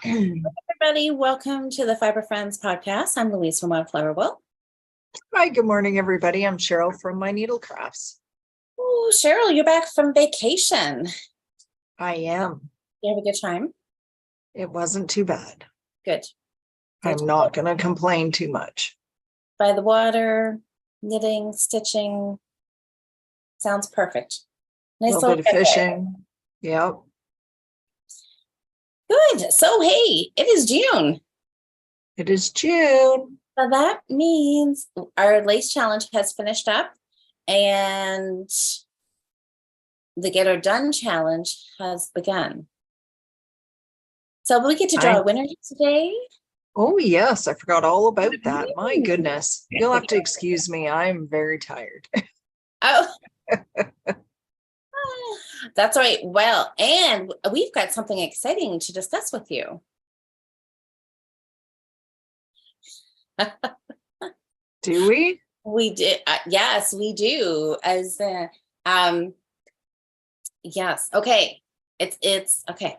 Everybody, welcome to the Fibre Friends podcast. I'm Louise from Wildflower. Hi, good morning, everybody. I'm Cheryl from My Needle Crafts. Oh, Cheryl, you're back from vacation. I am. You have a good time? It wasn't too bad. Good. I'm not going to complain too much. By the water, knitting, stitching. Sounds perfect. Nice little bit of fishing. Yep. Good. So, hey, it is June. It is June. So that means our lace challenge has finished up and the Get Her Done challenge has begun. So we get to draw a winner today. Oh, yes. I forgot all about that. My goodness. You'll have to excuse me. I'm very tired. Oh. That's all right. Well, and we've got something exciting to discuss with you. Do we? We did. Yes, we do. As the yes. Okay. It's okay.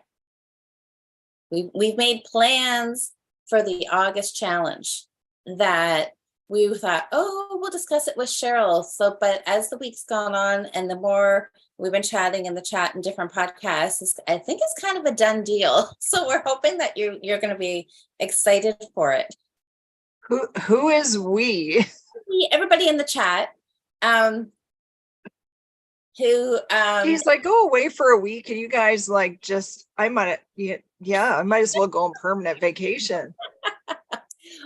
We've made plans for the August challenge that we thought, oh, we'll discuss it with Cheryl. So, but as the week's gone on and the more we've been chatting in the chat and different podcasts, I think it's kind of a done deal. So we're hoping that you're going to be excited for it. Who is we? Everybody in the chat. He's like, go away for a week and you guys like just I might as well go on permanent vacation.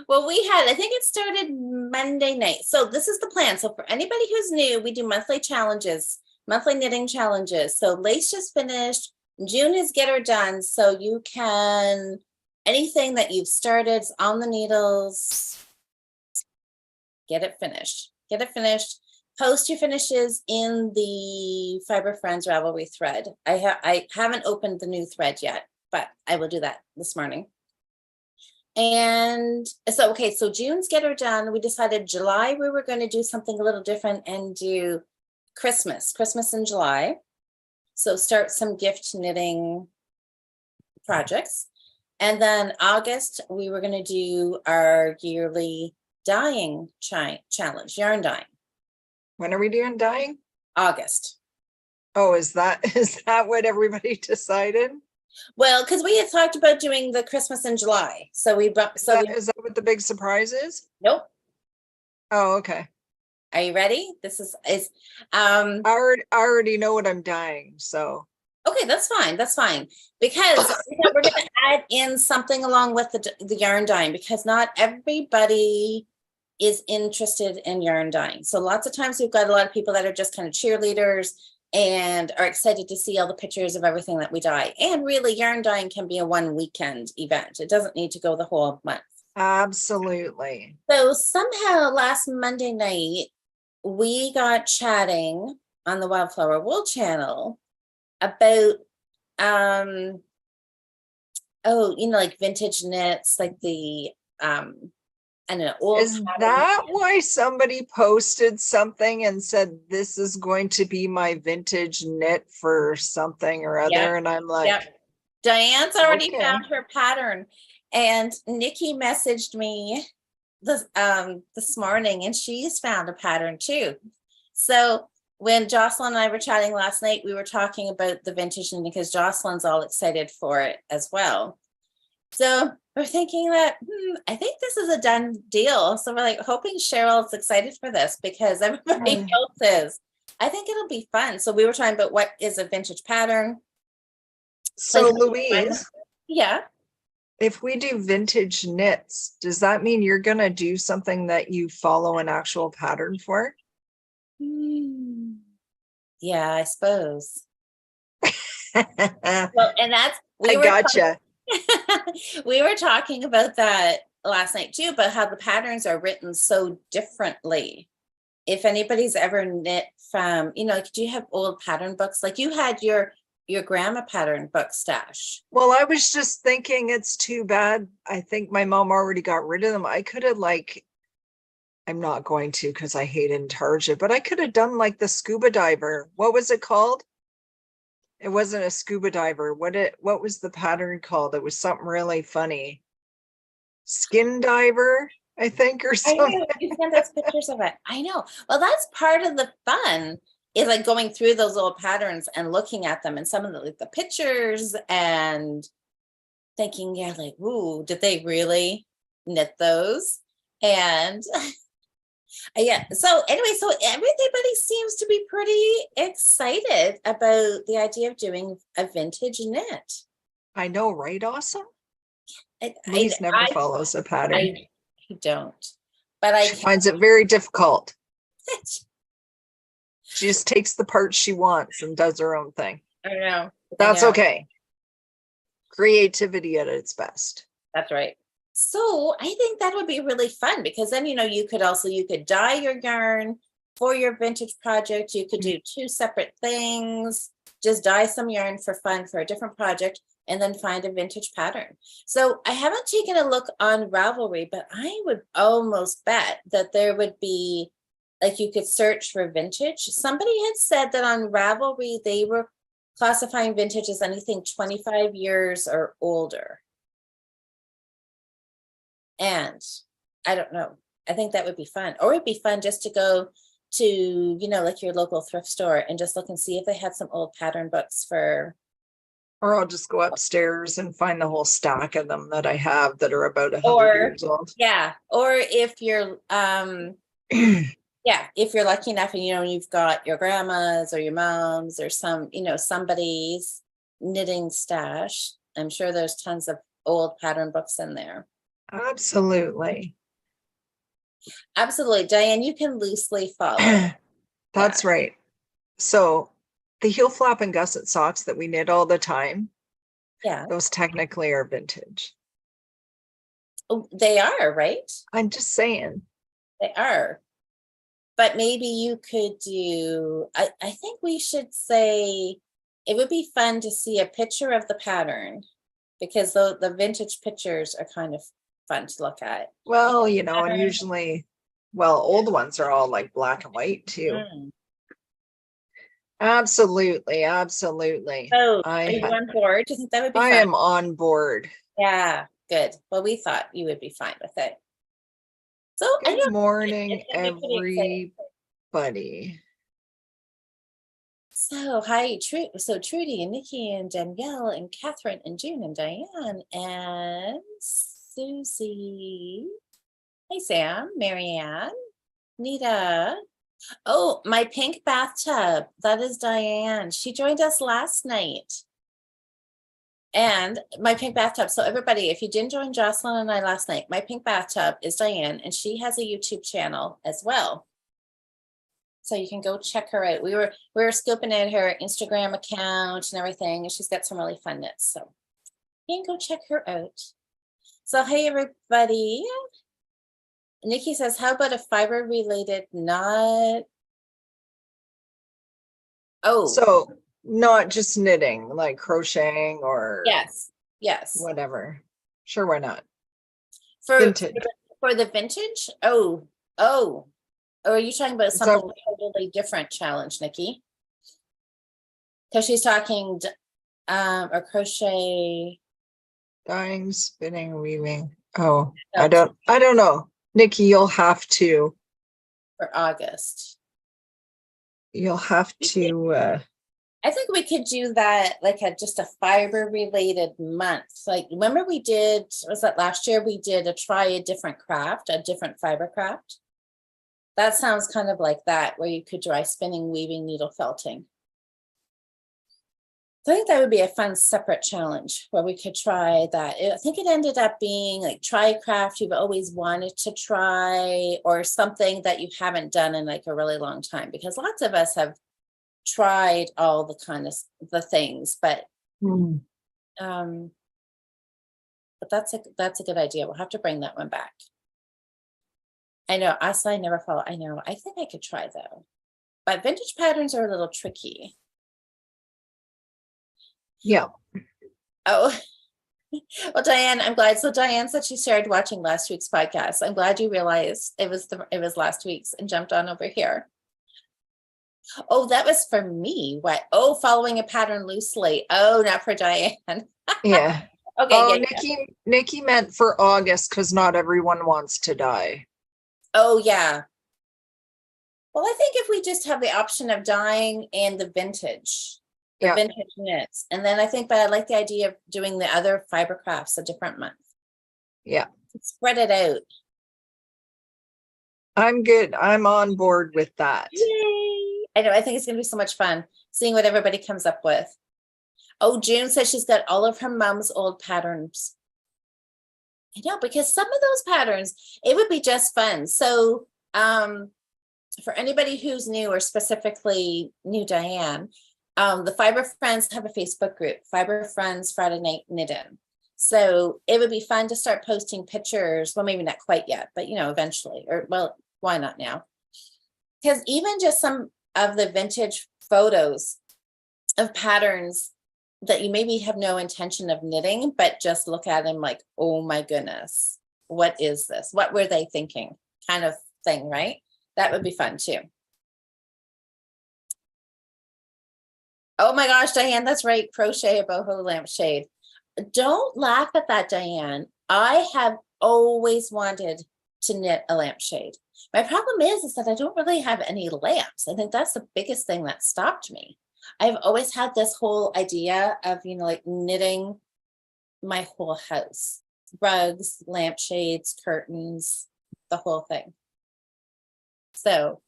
Well, I think it started Monday night. So this is the plan. So for anybody who's new, we do monthly challenges, monthly knitting challenges. So lace just finished. June is Get Her Done. So you can, anything that you've started on the needles, get it finished. Get it finished. Post your finishes in the Fibre Friends Ravelry thread. I haven't opened the new thread yet, but I will do that this morning. And so, okay, so June's Get Her Done. We decided July we were going to do something a little different and do Christmas in July. So start some gift knitting projects. And then August, we were going to do our yearly dyeing challenge, yarn dyeing. When are we doing dyeing? August. Oh, is that what everybody decided? Well, because we had talked about doing the Christmas in July. So is that what the big surprise is? Nope. Oh, okay. Are you ready? This is I already know what I'm dyeing, so okay, that's fine. That's fine. Because we're gonna add in something along with the yarn dyeing, because not everybody is interested in yarn dyeing. So lots of times we've got a lot of people that are just kind of cheerleaders and are excited to see all the pictures of everything that we dye. And really, yarn dyeing can be a one weekend event. It doesn't need to go the whole month. Absolutely. So somehow last Monday night, we got chatting on the Wildflower Wool channel about, like vintage knits, like the, I don't know, old. Is that why somebody posted something and said, this is going to be my vintage knit for something or other? Yep. And I'm like, yep. Diane's already found her pattern. And Nikki messaged me this morning and she's found a pattern too. So when Jocelyn and I were chatting last night, we were talking about the vintage knitting because Jocelyn's all excited for it as well. So we're thinking that, I think this is a done deal. So we're like hoping Cheryl's excited for this because everybody else is. I think it'll be fun. So we were talking about what is a vintage pattern. So Louise. Yeah. If we do vintage knits, does that mean you're going to do something that you follow an actual pattern for? Yeah, I suppose. Well, and that's, gotcha. We were talking about that last night too, about how the patterns are written so differently. If anybody's ever knit from, like, do you have old pattern books? Like you had your grandma pattern book stash. Well, I was just thinking it's too bad. I think my mom already got rid of them. I could have I'm not going to because I hate Intarsia, but I could have done like the scuba diver. What was it called? It wasn't a scuba diver. What was the pattern called? It was something really funny. Skin diver, I think, or I something. know you sent us pictures of it. I know. Well, that's part of the fun is like going through those old patterns and looking at them and some of the like the pictures and thinking, yeah, like, ooh, did they really knit those? And yeah, so anyway, so everybody seems to be pretty excited about the idea of doing a vintage knit. I know, right? Awesome. I, Louise never follows a pattern. I don't, but I She finds it very difficult. She just takes the parts she wants and does her own thing. I know. That's okay. Creativity at its best. That's right. So I think that would be really fun because then, you could dye your yarn for your vintage project. You could do two separate things, just dye some yarn for fun for a different project and then find a vintage pattern. So I haven't taken a look on Ravelry, but I would almost bet that there would be, like you could search for vintage. Somebody had said that on Ravelry, they were classifying vintage as anything 25 years or older. And I don't know. I think that would be fun. Or it'd be fun just to go to, like your local thrift store and just look and see if they had some old pattern books for. Or I'll just go upstairs and find the whole stack of them that I have that are about 100 Or years old. yeah. Or if you're yeah, if you're lucky enough and you've got your grandma's or your mom's or somebody's knitting stash. I'm sure there's tons of old pattern books in there. Absolutely. Absolutely. Diane, you can loosely follow. That's right. So the heel flap and gusset socks that we knit all the time, Yeah. those technically are vintage. Oh, they are, right? I'm just saying. They are. But maybe you could do, I think we should say it would be fun to see a picture of the pattern because the vintage pictures are kind of fun to look at. Well, and usually, old ones are all like black and white too. Absolutely, absolutely. So are you on board? Do you think that would be fun? I am on board. Yeah, good. Well, we thought you would be fine with it. So good morning, everybody. So hi, so Trudy and Nikki and Danielle and Catherine and June and Diane and Susie. Hey Sam, Marianne, Nita. Oh, my pink bathtub. That is Diane. She joined us last night. And my pink bathtub. So everybody, if you didn't join Jocelyn and I last night, my pink bathtub is Diane, and she has a YouTube channel as well. So you can go check her out. We were scoping at her Instagram account and everything, and she's got some really fun knits. So you can go check her out. So hey everybody. Nikki says, how about a fiber related knot? Oh, so not just knitting, like crocheting or yes, whatever. Sure, why not? For the vintage? Oh, or are you talking about something totally different challenge, Nikki? Because she's talking or crochet, dyeing, spinning, weaving. Oh, I don't know. Nikki, you'll have to for August. You'll have to I think we could do that like just a fiber related month. Like remember was that last year we did try a different craft, a different fiber craft? That sounds kind of like that, where you could try spinning, weaving, needle felting. So I think that would be a fun separate challenge where we could try that. I think it ended up being like try a craft you've always wanted to try or something that you haven't done in like a really long time, because lots of us have tried all the kind of the things, but that's a good idea. We'll have to bring that one back. I know I never follow. I know. I think I could try though, but vintage patterns are a little tricky. Yeah. Oh, well, Diane, I'm glad. So Diane said she started watching last week's podcast. I'm glad you realized it was last week's and jumped on over here. Oh, that was for me. What? Oh, following a pattern loosely. Oh, not for Diane. Yeah. Okay, Oh, yeah, yeah. Nikki meant for August because not everyone wants to dye. Oh, yeah. Well, I think if we just have the option of dyeing and the Yeah. vintage knits, and then I think, but I like the idea of doing the other fiber crafts a different month. Yeah. Spread it out. I'm good. I'm on board with that. Yay! I know, I think it's gonna be so much fun seeing what everybody comes up with. Oh, June says she's got all of her mom's old patterns. I know, because some of those patterns, it would be just fun. So for anybody who's new, or specifically new Diane, the Fiber Friends have a Facebook group, Fiber Friends Friday Night Knit-In. So it would be fun to start posting pictures. Well, maybe not quite yet, but you know, eventually, or well, why not now? Because even just some of the vintage photos of patterns that you maybe have no intention of knitting, but just look at them like, oh my goodness, what is this? What were they thinking? Kind of thing, right? That would be fun too. Oh my gosh, Diane, that's right. Crochet a boho lampshade. Don't laugh at that, Diane. I have always wanted to knit a lampshade. My problem is that I don't really have any lamps. I think that's the biggest thing that stopped me. I've always had this whole idea of, you know, like knitting my whole house, rugs, lampshades, curtains, the whole thing. So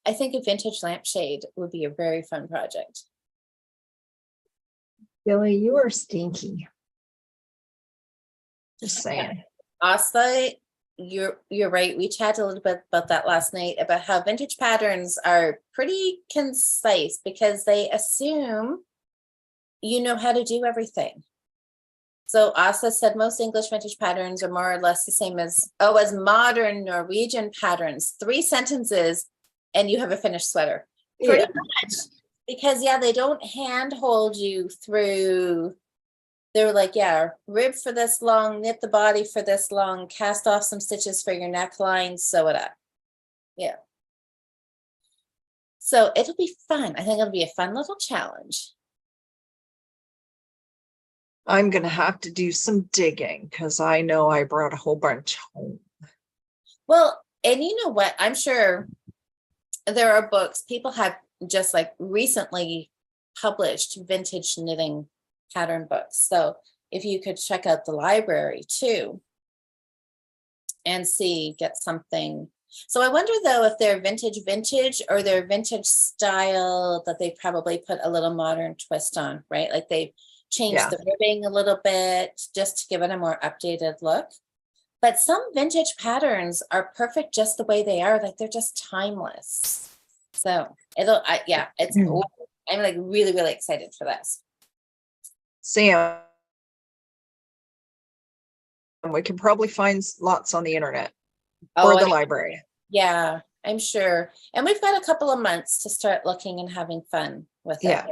I think a vintage lampshade would be a very fun project. Billy, you are stinky. Just saying. Asta, you're right. We chatted a little bit about that last night, about how vintage patterns are pretty concise because they assume you know how to do everything. So Asta said most English vintage patterns are more or less the same as modern Norwegian patterns. 3 sentences and you have a finished sweater. Pretty much. Because yeah, they don't handhold you through. They're like, yeah, rib for this long, knit the body for this long, cast off some stitches for your neckline, sew it up. Yeah. So it'll be fun. I think it'll be a fun little challenge. I'm going to have to do some digging because I know I brought a whole bunch home. Well, and you know what? I'm sure there are books, people have just like recently published vintage knitting pattern books. So if you could check out the library too and see, get something. So I wonder though, if they're vintage or they're vintage style that they probably put a little modern twist on, right? Like they've changed the ribbing a little bit just to give it a more updated look. But some vintage patterns are perfect just the way they are. Like they're just timeless. So it's I'm like really, really excited for this. Sam, we can probably find lots on the internet or the library. Yeah, I'm sure. And we've got a couple of months to start looking and having fun with it.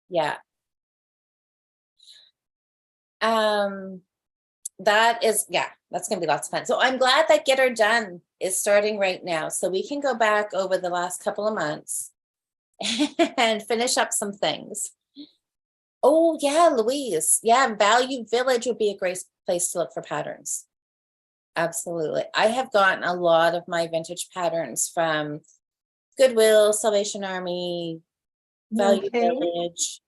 Yeah. That's gonna be lots of fun. So I'm glad that Get Her Done is starting right now. So we can go back over the last couple of months and finish up some things. Oh yeah, Louise. Yeah, Value Village would be a great place to look for patterns. Absolutely. I have gotten a lot of my vintage patterns from Goodwill, Salvation Army, Value Village.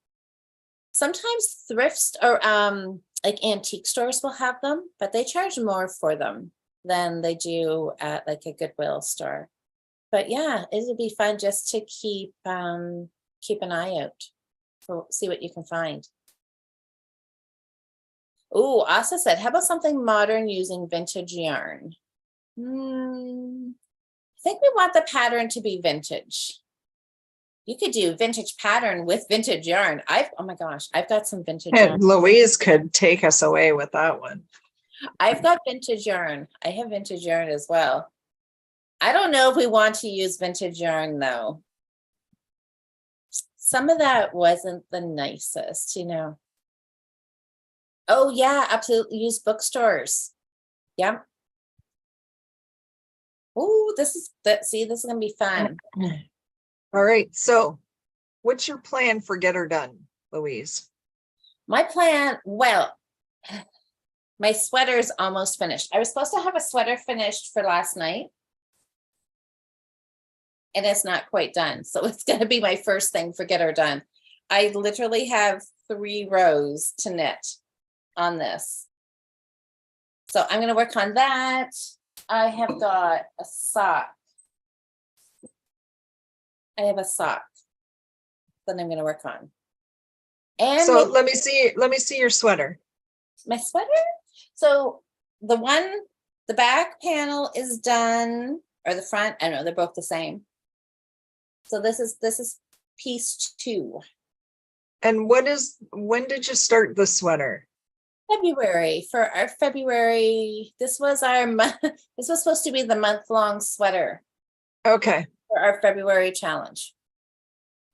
Sometimes thrifts or like antique stores will have them, but they charge more for them than they do at like a Goodwill store. But yeah, it would be fun just to keep an eye out for see what you can find. Oh, Asa said, how about something modern using vintage yarn? I think we want the pattern to be vintage. You could do vintage pattern with vintage yarn. Oh my gosh, I've got some vintage yarn. Louise could take us away with that one. I've got vintage yarn. I have vintage yarn as well. I don't know if we want to use vintage yarn though. Some of that wasn't the nicest, you know. Oh yeah, absolutely. Use bookstores. Yeah. Oh, see, this is gonna be fun. All right, so what's your plan for Get Her Done, Louise? My plan, well, my sweater's almost finished. I was supposed to have a sweater finished for last night. And it's not quite done. So it's gonna be my first thing for Get Her Done. I literally have 3 rows to knit on this. So I'm gonna work on that. I have got a sock. I have a sock that I'm gonna work on. And So let me see your sweater. my sweater. So the back panel is done, or the front, I don't know, they're both the same. So this is piece 2. And when did you start the sweater? February, for our February, this was our month, this was supposed to be the month-long sweater Okay. for our February challenge.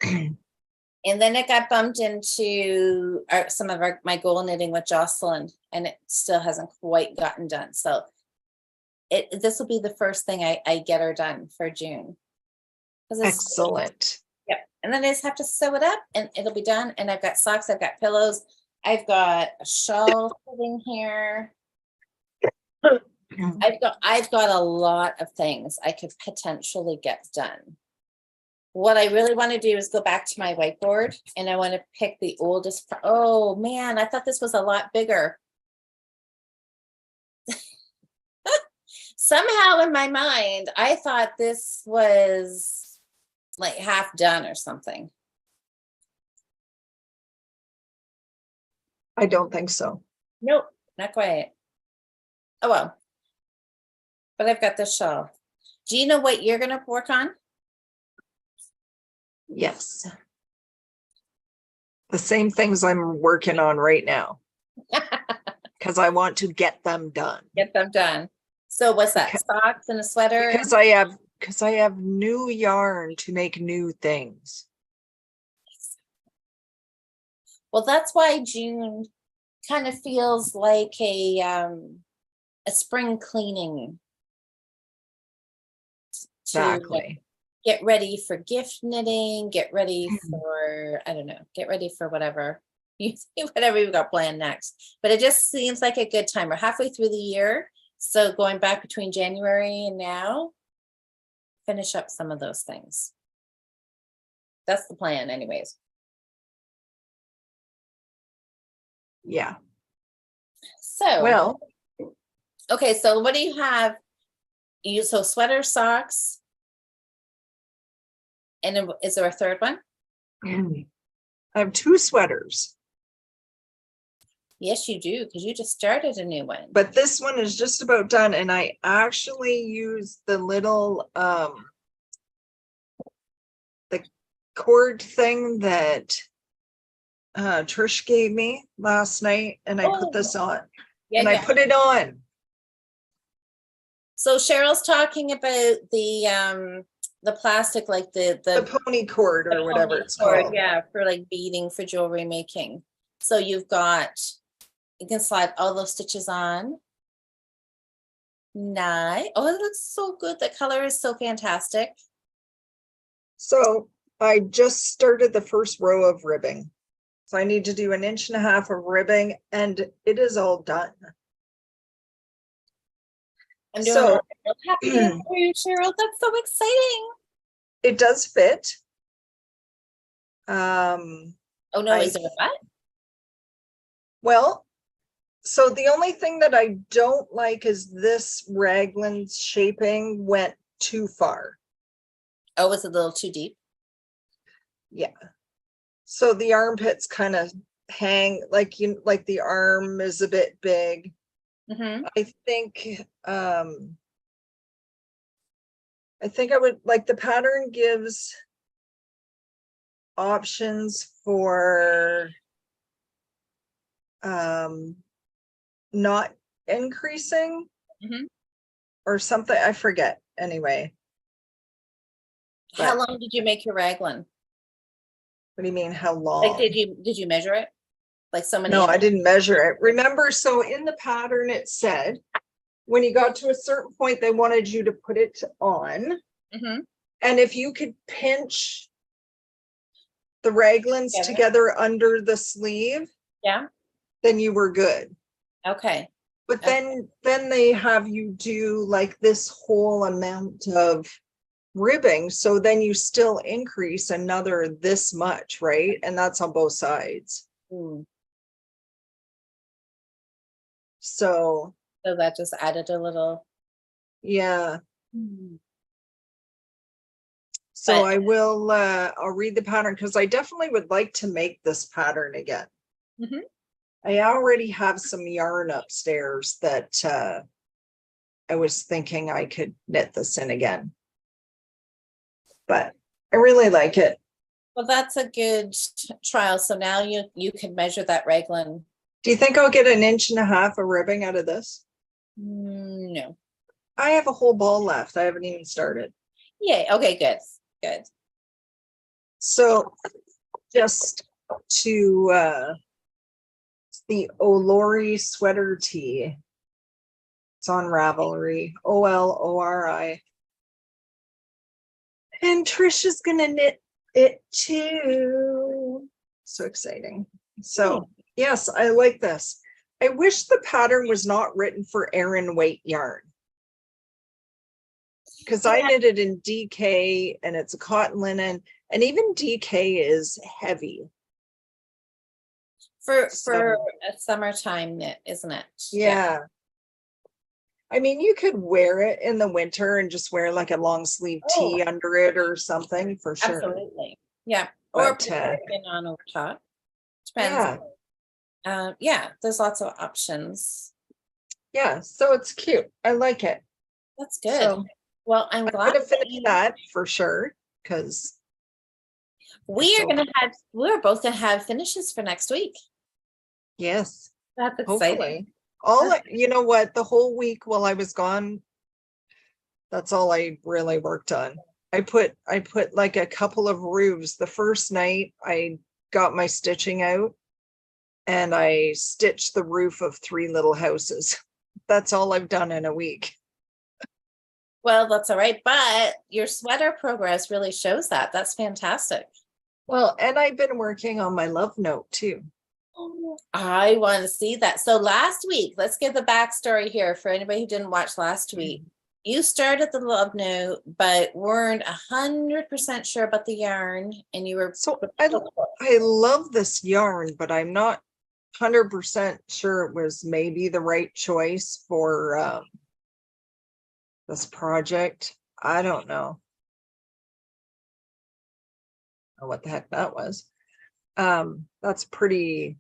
And then it got bumped into some of my goal knitting with Jocelyn, and it still hasn't quite gotten done. So this will be the first thing I get her done for June. Excellent. Yep. And then I just have to sew it up and it'll be done. And I've got socks, I've got pillows, I've got a shawl sitting here. I've got a lot of things I could potentially get done. What I really want to do is go back to my whiteboard, and I want to pick the oldest. Oh man, I thought this was a lot bigger. Somehow in my mind, I thought this was like half done or something. I don't think so. Nope, not quite. Oh well. But I've got this shawl. Do you know what you're going to work on? Yes. The same things I'm working on right now. Because I want to get them done. Get them done. So what's that? Socks and a sweater? Because I have new yarn to make new things. Well, that's why June kind of feels like a spring cleaning. Exactly. Get ready for gift knitting, get ready for, I don't know, get ready for whatever whatever you've got planned next. But it just seems like a good time. We're halfway through the year. So going back between January and now, finish up some of those things. That's the plan anyways. Yeah. So, well, okay, so what do you have? So sweater, socks, and then is there a third one? I have 2 sweaters. Yes, you do, because you just started a new one. But this one is just about done, and I actually used the little the cord thing that Trish gave me last night, and I put this on. Yeah, I put it on. So Cheryl's talking about the plastic, like the pony cord or whatever it's called. Yeah, for like beading for jewelry making. So you can slide all those stitches on. Nice. Oh, it looks so good. The color is so fantastic. So I just started the first row of ribbing. So I need to do 1.5 inches of ribbing, and it is all done. I'm doing so happy for you, Cheryl. That's so exciting. It does fit. Oh no, is there a butt? Well, so the only thing that I don't like is this raglan shaping went too far. Oh, was it a little too deep? Yeah. So the armpits kind of hang like the arm is a bit big. Mm-hmm. I think I would like the pattern gives options for not increasing or something. I forget anyway. How long did you make your raglan? What do you mean how long? Like did you measure it? Like so many? No, I didn't measure it. Remember, so in the pattern it said when you got to a certain point, they wanted you to put it on. Mhm. And if you could pinch the raglans Together. together under the sleeve, Yeah, then you were good. okay. But Okay. then they have you do like this whole amount of ribbing. So then you still increase another this much, right? And that's on both sides. Ooh, So so that just added a little. yeah. Mm. So But I will I'll read the pattern because I definitely would like to make this pattern again. mhm. I already have some yarn upstairs that I was thinking I could knit this in again. But I really like it. Well, that's a good trial. So now you can measure that raglan. Do you think I'll get 1.5 inches of ribbing out of this? No. I have a whole ball left. I haven't even started. Yay. Okay, good. Good. So just to the Olori sweater tee. It's on Ravelry, Olori. And Trish is gonna knit it too. So exciting. So yes, I like this. I wish the pattern was not written for Aran weight yarn. Because I knitted in DK and it's a cotton linen, and even DK is heavy. For So, a summertime knit, isn't it? yeah. I mean, you could wear it in the winter and just wear like a long sleeve Oh, tee under it or something for sure. absolutely. Yeah. Or But put it on over top. Depends. yeah, Yeah, there's lots of options. yeah. So it's cute. I like it. That's good. So Well, I'm I'm glad gonna finish that for sure because we're both gonna have finishes for next week. yes, That's exciting. hopefully. You know what? The whole week while I was gone, that's all I really worked on. I put like a couple of roofs. The first night I got my stitching out and I stitched the roof of 3 little houses. That's all I've done in a week. Well, that's all right, but your sweater progress really shows that. That's fantastic. Well, and I've been working on my love note too. I want to see that. So last week, let's give the backstory here for anybody who didn't watch last week. You started the love note, but weren't 100% sure about the yarn, and you were So I love this yarn, but I'm not 100% sure it was maybe the right choice for this project. I don't know what the heck that was. That's pretty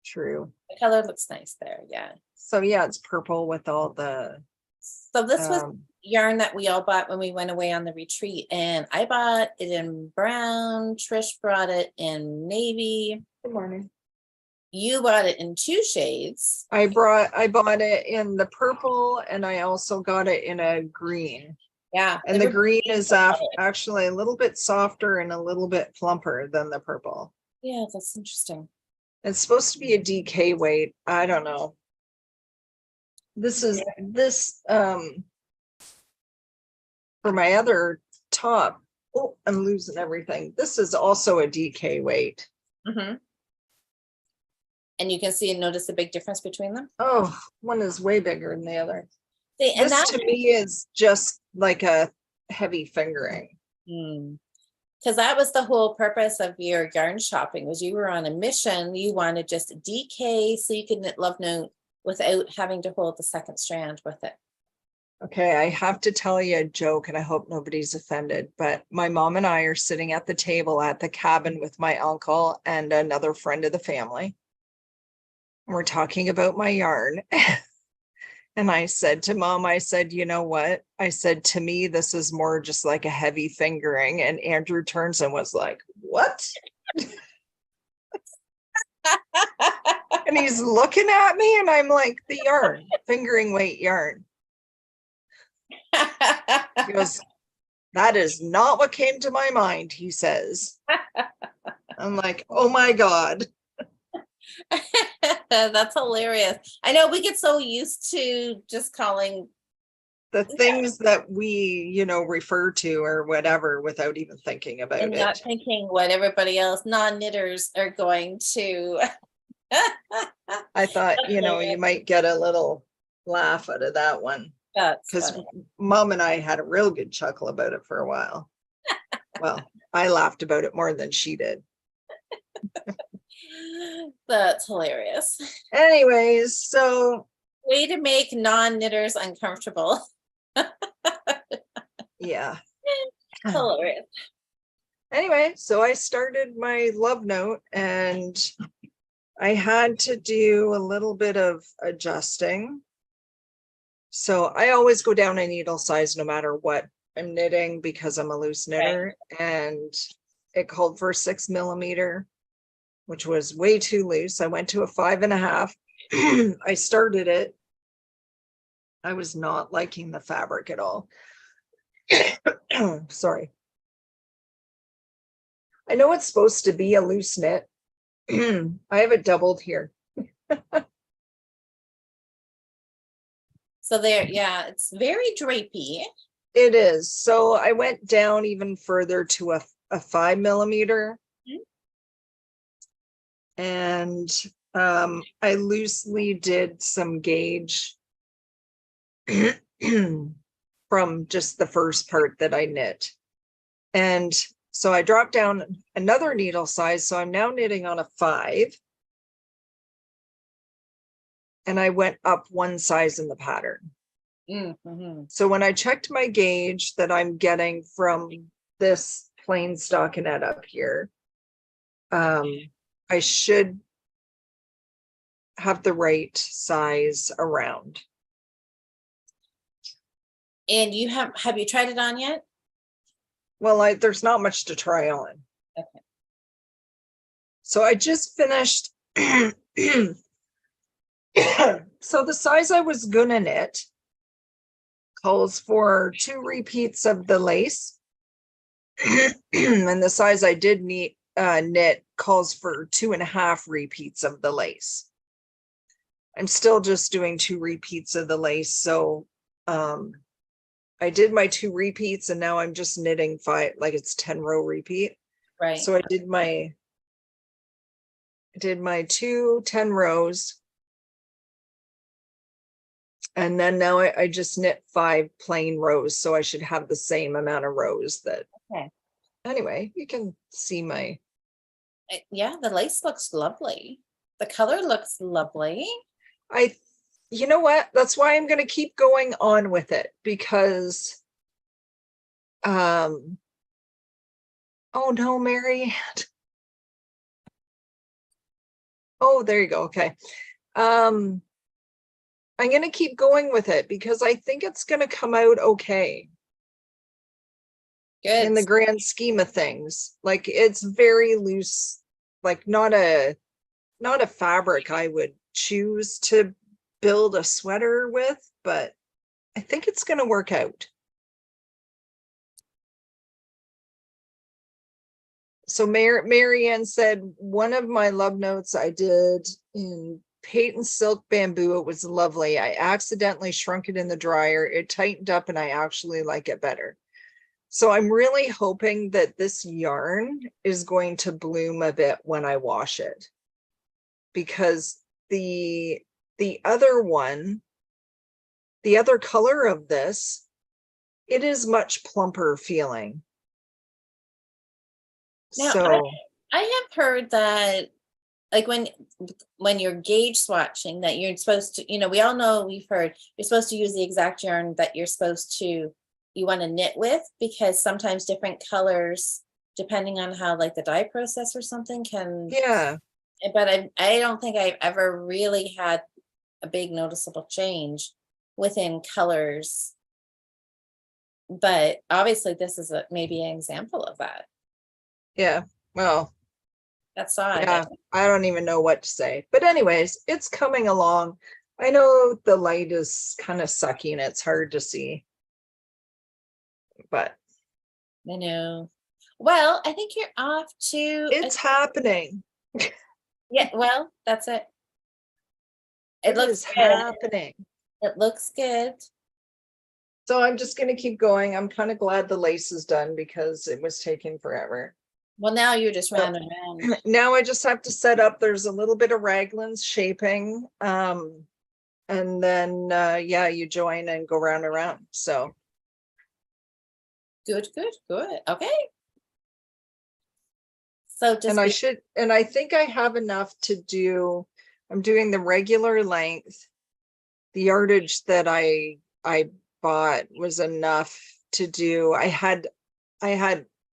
true. the color looks nice there. Yeah. So yeah, it's purple with all the So this was yarn that we all bought when we went away on the retreat, and I bought it in brown. Trish brought it in navy. good morning. You bought it in 2 shades. I bought it in the purple and I also got it in a green. Yeah. And the green is actually a little bit softer and a little bit plumper than the purple. Yeah, that's interesting. It's supposed to be a DK weight. I don't know. This is for my other top. Oh, I'm losing everything. This is also a DK weight. Mm-hmm. And you can see and notice the big difference between them. Oh, one is way bigger than the other. And this to me is just like a heavy fingering. Because that was the whole purpose of your yarn shopping, was you were on a mission. You wanted just a DK so you could knit love note without having to hold the second strand with it. Okay, I have to tell you a joke and I hope nobody's offended, but my mom and I are sitting at the table at the cabin with my uncle and another friend of the family. We're talking about my yarn. And I said to mom, I said, you know what? I said, to me, this is more just like a heavy fingering. And Andrew turns and was like, what? And he's looking at me and I'm like, the yarn, fingering weight yarn. He goes, that is not what came to my mind, he says. I'm like, oh my God. That's hilarious. I know we get so used to just calling The things that we, refer to or whatever without even thinking about and it. not thinking what everybody else, non-knitters, are going to. I thought, you might get a little laugh out of that one. That's Because funny. Mom and I had a real good chuckle about it for a while. Well, I laughed about it more than she did. That's hilarious. Anyways, so Way to make non-knitters uncomfortable. yeah. Hilarious. Anyway, so I started my love note and I had to do a little bit of adjusting. So I always go down a needle size no matter what I'm knitting because I'm a loose knitter, and it called for 6 millimeter, which was way too loose. I went to a 5.5. I started it. I was not liking the fabric at all. Sorry. I know it's supposed to be a loose knit. I have it doubled here. So there, yeah, it's very drapey. It is. So I went down even further to a 5 millimeter. And I loosely did some gauge from just the first part that I knit. And so I dropped down another needle size. So I'm now knitting on a 5. And I went up one size in the pattern. Mm-hmm. So when I checked my gauge that I'm getting from this plain stockinette up here, I should have the right size around. And you have you tried it on yet? Well, there's not much to try on. Okay. So I just finished. So the size I was gonna knit calls for 2 repeats of the lace. And the size I did knit calls for 2.5 repeats of the lace. I'm still just doing 2 repeats of the lace. So I did my 2 repeats and now I'm just knitting 5, like it's 10 row repeat. Right. So I did my 2 10 rows. And then now I just knit 5 plain rows. So I should have the same amount of rows that. Okay. Anyway, you can see my. Yeah, the lace looks lovely. The color looks lovely. You know what? That's why I'm going to keep going on with it because, oh no, Mary. Oh, there you go. Okay. I'm going to keep going with it because I think it's going to come out okay. Good. In the grand scheme of things. Like it's very loose, like not a fabric I would choose to build a sweater with, but I think it's going to work out. So Marianne said, one of my love notes I did in Peyton silk bamboo. It was lovely. I accidentally shrunk it in the dryer. It tightened up and I actually like it better. So I'm really hoping that this yarn is going to bloom a bit when I wash it, because the other one, the other color of this, it is much plumper feeling. Now, So I have heard that like when you're gauge swatching that you're supposed to, we all know, we've heard you're supposed to use the exact yarn that you want to knit with, because sometimes different colors, depending on how like the dye process or something can. yeah. But I don't think I've ever really had a big noticeable change within colors. But obviously this is maybe an example of that. Yeah. Well, That's odd. yeah, I don't even know what to say. But anyways, it's coming along. I know the light is kind of sucky and it's hard to see. But I know. Well, I think you're off to. It's happening. Yeah, well, that's it. It What looks is good. happening? It looks good. So I'm just gonna keep going. I'm kind of glad the lace is done because it was taking forever. Well, now you're just So- round and round. Now I just have to set up, there's a little bit of raglan's shaping. And then, yeah, you join and go round and round. So, Good, good, good. Okay. So just and I think I have enough to do, I'm doing the regular length. The yardage that I bought was enough to do. I had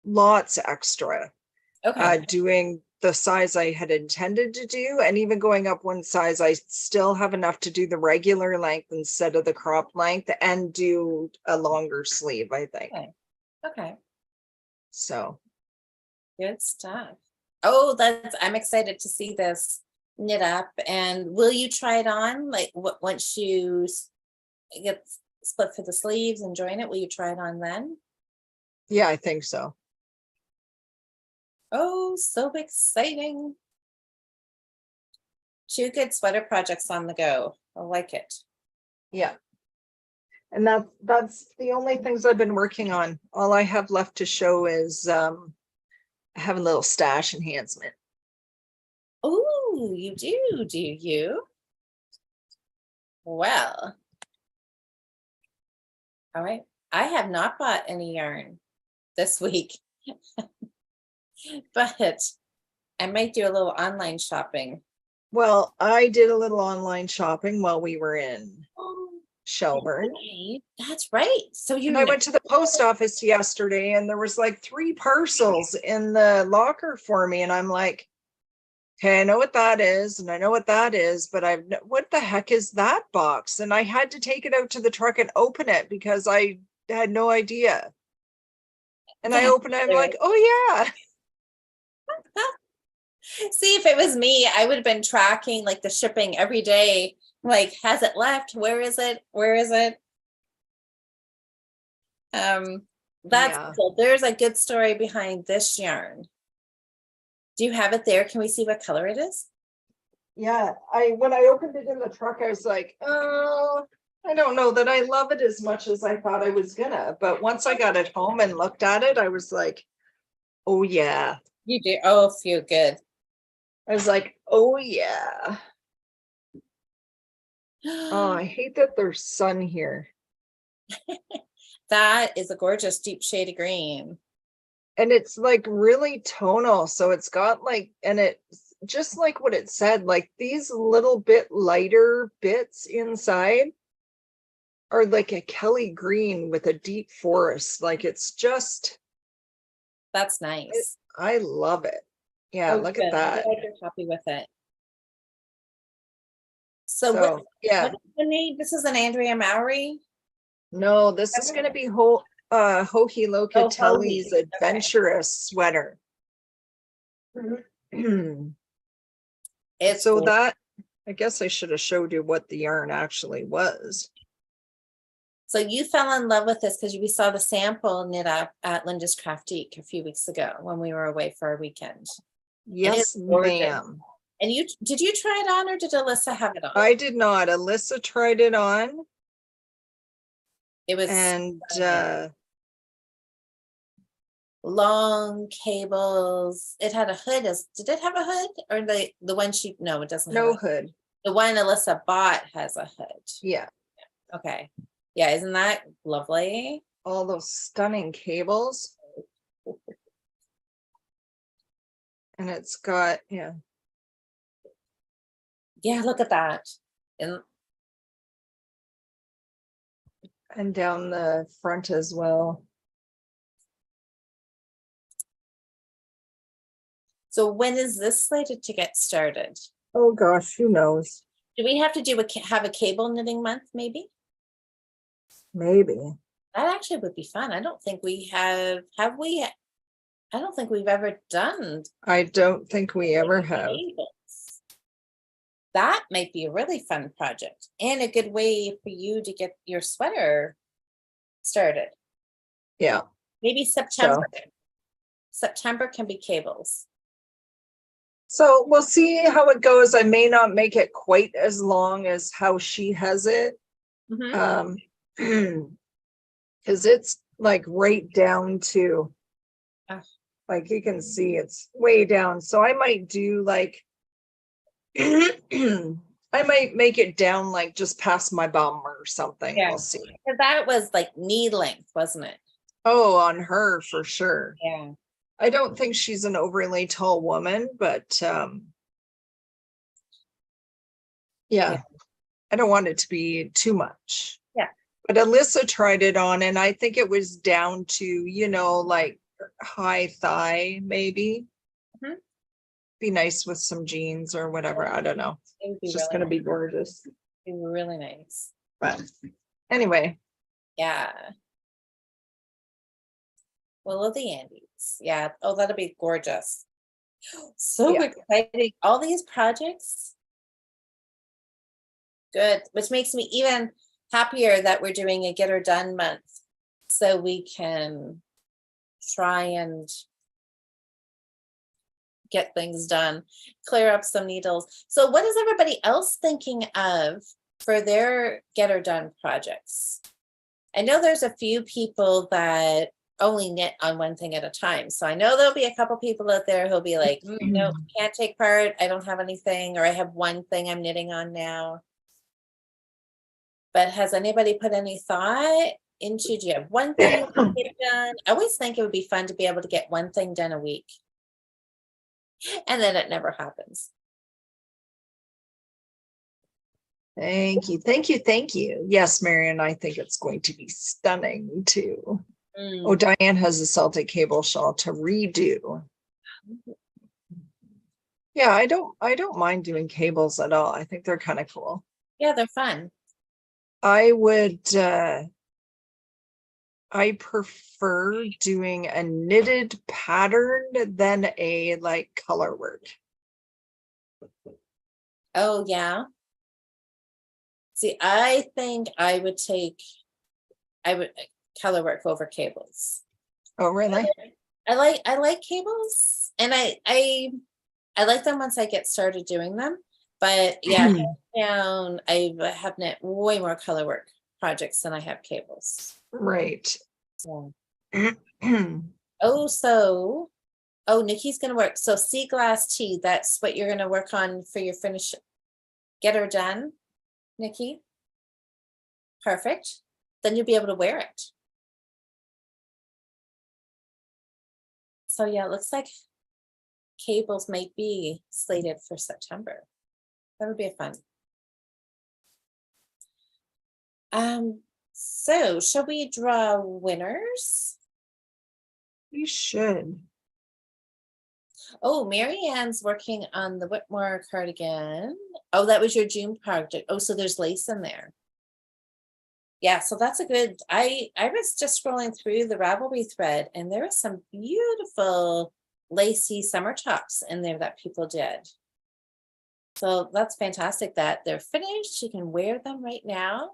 lots extra okay. doing the size I had intended to do, and even going up one size, I still have enough to do the regular length instead of the crop length and do a longer sleeve, I think. Okay. Okay. So Good stuff. Oh, I'm excited to see this knit up. And will you try it on? Like once you get split for the sleeves and join it, will you try it on then? yeah, I think so. Oh, so exciting. 2 good sweater projects on the go. I like it. Yeah. And that's the only things I've been working on. All I have left to show is I have a little stash enhancement. Oh, you do you? Well, all right. I have not bought any yarn this week, but I might do a little online shopping. Well, I did a little online shopping while we were in Oh, Shelburne. right. That's right. So you And I went to the post office yesterday and there was like 3 parcels in the locker for me. And I'm like, okay, I know what that is. And I know what that is, but what the heck is that box? And I had to take it out to the truck and open it because I had no idea. And I opened it, I'm like, oh yeah. See, if it was me, I would have been tracking like the shipping every day. Like, has it left? Where is it? Where is it? That's Yeah. cool. There's a good story behind this yarn. Do you have it there? Can we see what color it is? Yeah. When I opened it in the truck, I was like, oh, I don't know that I love it as much as I thought I was gonna. But once I got it home and looked at it, I was like, oh yeah. You do. Oh, feel good. I was like, oh yeah. Oh, I hate that there's sun here. That is a gorgeous deep shade of green. And it's like really tonal. So it's got like, and it's just like what it said, like these little bit lighter bits inside are like a Kelly green with a deep forest. Like it's just, That's nice. I love it. Yeah, Oh, look good. at that. I'm glad you're happy with it. So, So yeah, what's the name? This is an Andrea Mowry. no, this is gonna be Hohi Oh, Hohi. Locatelli's Okay. adventurous sweater. It's So gorgeous. that, I guess I should have showed you what the yarn actually was. So you fell in love with this because we saw the sample knit up at Linda's Craftique a few weeks ago when we were away for our weekend. Yes, gorgeous. ma'am. And did you try it on or did Alyssa have it on? I did not. Alyssa tried it on It was and long cables. It had a hood. Did it have a hood? Or the one no, it doesn't have no a hood. The one Alyssa bought has a hood. Yeah. Okay. Yeah, isn't that lovely? All those stunning cables. And it's got, yeah. Yeah, look at that. And down the front as well. So when is this slated to get started? Oh gosh, who knows? Do we have to have a cable knitting month maybe? Maybe. That actually would be fun. I don't think we have we? I don't think we've ever done. I don't think we ever have. Cables. That might be a really fun project and a good way for you to get your sweater started. Yeah. Maybe September. September can be cables. So we'll see how it goes. I may not make it quite as long as how she has it. Mhm. Because it's like right down to, Ah, like you can see it's way down. So I might do like, I might make it down like just past my bum or something. yeah. We'll see. 'Cause that was like knee length, wasn't it? Oh, on her for sure. Yeah. I don't think she's an overly tall woman, but Yeah. yeah, I don't want it to be too much. Yeah. But Alyssa tried it on, and I think it was down to, like high thigh, maybe. Mhm. Be nice with some jeans or whatever. I don't know. It would It's be just really going to nice. be gorgeous. It would be really nice. But anyway, Yeah. Will of the Andes. Yeah. Oh, that'll be gorgeous. So yeah. exciting. All these projects. Good. Which makes me even happier that we're doing a Get Her Done month. So we can try and get things done, clear up some needles. So what is everybody else thinking of for their Get Her Done projects? I know there's a few people that only knit on one thing at a time. So I know there'll be a couple people out there who'll be like, no, can't take part. I don't have anything, or I have one thing I'm knitting on now. But has anybody put any thought into, do you have one thing you want to get done? I always think it would be fun to be able to get one thing done a week. And then it never happens. Thank you. Thank you. Thank you. Yes, Marion, I think it's going to be stunning too. Oh, Diane has a Celtic cable shawl to redo. Yeah, I don't mind doing cables at all. I think they're kind of cool. Yeah, they're fun. I would I prefer doing a knitted pattern than a like color work. Oh, yeah. See, I think I would color work over cables. Oh, really? I like cables, and I like them once I get started doing them. But yeah, hands down, I have knit way more color work projects than I have cables. Right. So, oh, Nikki's gonna work. So sea glass tea, that's what you're gonna work on for your finish. Get Her Done, Nikki. Perfect. Then you'll be able to wear it. So yeah, it looks like cables might be slated for September. That would be a fun. So shall we draw winners? You should. Oh, Mary Ann's working on the Whitmore cardigan. Oh, that was your June project. Oh, so there's lace in there. Yeah, so that's a good, I was just scrolling through the Ravelry thread, and there was some beautiful lacy summer tops in there that people did. So that's fantastic that they're finished. You can wear them right now.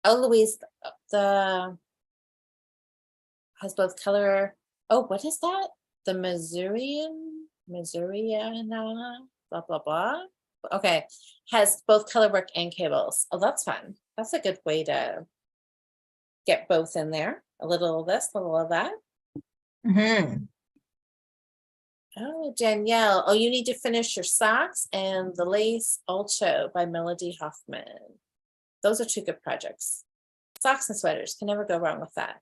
Oh, Louise, the has both color. Oh, what is that? The Missouriana, blah, blah, blah. Okay, has both color work and cables. Oh, that's fun. That's a good way to get both in there. A little of this, a little of that. Oh, Danielle. Oh, you need to finish your socks and the lace also by Melody Hoffman. Those are two good projects. Socks and sweaters, can never go wrong with that.